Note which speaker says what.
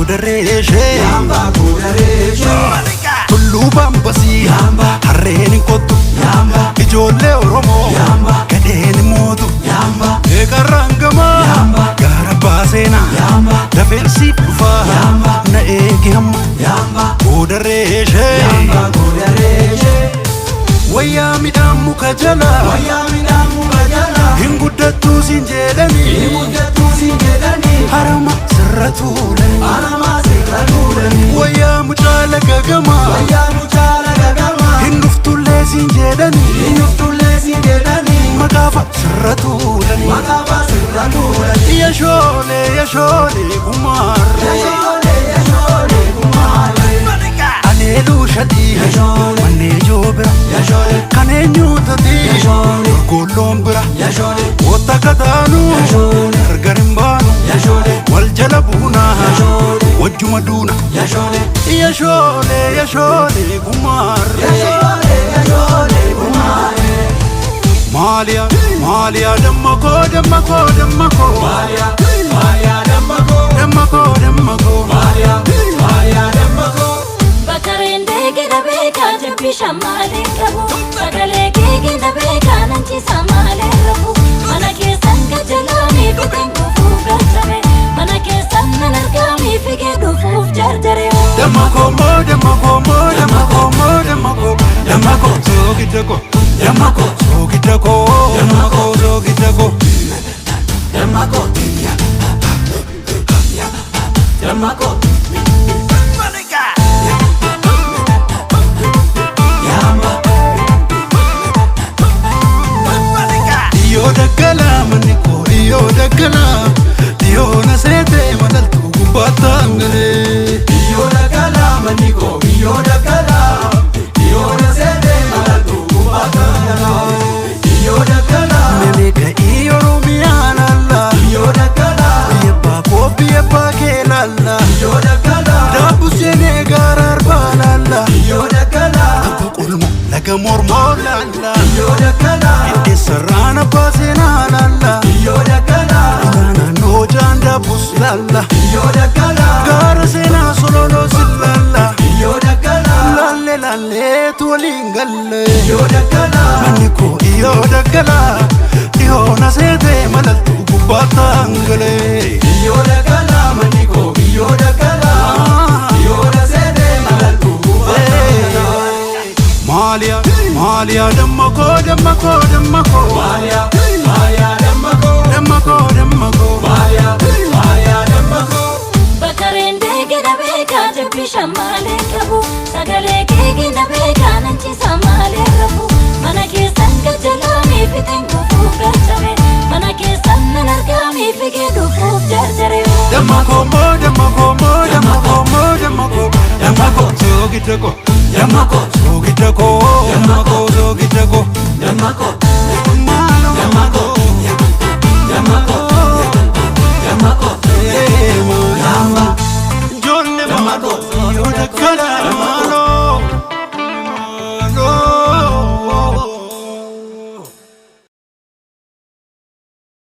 Speaker 1: kudareeshe
Speaker 2: Yamba kudareeshe
Speaker 1: tullu bambasi
Speaker 2: Yamba
Speaker 1: harreen kottu
Speaker 2: Yamba
Speaker 1: ijoollee Oromoo
Speaker 2: Yamba
Speaker 1: gadheen mootu
Speaker 2: Yamba
Speaker 1: eegarrangama
Speaker 2: Yamba
Speaker 1: gaara baaseena
Speaker 2: Yamba
Speaker 1: dafeensi dhufa
Speaker 2: Yamba
Speaker 1: na eegi hamma
Speaker 2: Yamba
Speaker 1: kudareeshe
Speaker 2: Yamba kudareeshe
Speaker 1: wayyaa midhaan muka jala
Speaker 2: Wayyaa midhaan muka jala
Speaker 1: hin guddattuu siin jedhanii
Speaker 2: hin guddattuu siin jedhanii
Speaker 1: harama sirra tuulanii
Speaker 2: harama sirra tuulanii
Speaker 1: wayyaa mucaala gagamaa
Speaker 2: wayyaa mucaala gagamaa
Speaker 1: hin dhuftullee siin jedhanii
Speaker 2: hin dhuftullee siin jedhanii
Speaker 1: maqaafa sirra tuulanii
Speaker 2: maqaafa sirra tuulanii
Speaker 1: yashoolee gumaarree
Speaker 2: yashoolee gumaarree
Speaker 1: aneeluu shadii
Speaker 2: Yashoolee
Speaker 1: mannee joobira
Speaker 2: yashoolee
Speaker 1: kaneenyuutati
Speaker 2: Yashoolee
Speaker 1: golloon bira
Speaker 2: yashoolee
Speaker 1: wota kataanu
Speaker 2: Yashoolee
Speaker 1: gargar hin baanu
Speaker 2: yashoolee
Speaker 1: wal jala buunaa
Speaker 2: Yashoolee
Speaker 1: wajjuma duuna
Speaker 2: yashoolee
Speaker 1: yashoolee gumaarree
Speaker 2: yashoolee gumaarree
Speaker 1: maaliyaa dammakoo
Speaker 2: Maaliyaa dammakoo
Speaker 1: dammakoo
Speaker 2: Maaliyaa dammakoo
Speaker 3: Bakareen deegida beekaa jabbii shammaalee qabu sagalee keegida beekaa nanchiisa maalee rafu mana keessan gajalaanii fiteen kufuuf galchame mana keessan nan argaamii figee dhufuuf jarjare
Speaker 1: dammakoo soogidako
Speaker 2: dammakoo dammakoo Yamba
Speaker 1: Iyoo daggalaa manni koo iyoo daggalaa iyoo na seetee malaltuu gubbaattaan galee
Speaker 2: Iyoo daggalaa manni koo iyoo daggalaa iyoo na seetee malaltuu gubbaattaan galee Iyoo daggalaa
Speaker 1: memeeka iyoo Oromiyaa laallaa
Speaker 2: iyoo daggalaa
Speaker 1: biyya baakoo biyya baakee laallaa
Speaker 2: iyoo daggalaa
Speaker 1: daabbu seenee gaara arbaa laallaa
Speaker 2: iyoo daggalaa
Speaker 1: abba qulmo laga mormoo laallaa
Speaker 2: iyoo daggalaa
Speaker 1: eessarraan abbaa seenaa laallaa
Speaker 2: iyoo daggalaa
Speaker 1: naannoo jaan daabbus laallaa
Speaker 2: iyoo daggalaa
Speaker 1: gaara seenaa sololoo sin laallaa
Speaker 2: iyoo daggalaa
Speaker 1: laalleetu waliin galle
Speaker 2: iyoo daggalaa
Speaker 1: manni koo iyoo daggalaa iyoo na seetee malaltuu gubbaattaan galee
Speaker 2: iyoo daggalaa manni koo iyoo daggalaa iyoo na seetee malaltuu gubbaattaan galee
Speaker 1: maaliyaa dammakoo
Speaker 2: Maaliyaa dammakoo Maaliyaa dammakoo
Speaker 3: Bakareen deegida beekaa jabbii shammaalee qabu sagalee keegida beekaa nanchiisa maalee rafu mana keessan gajalaanii fiteen kufuuf galchame mana keessan nan argaamii figee dhufuuf jarjare
Speaker 1: dammakoo soogidako
Speaker 2: dammakoo
Speaker 1: ijoollee
Speaker 2: dammakoo
Speaker 1: iyoo daggalaa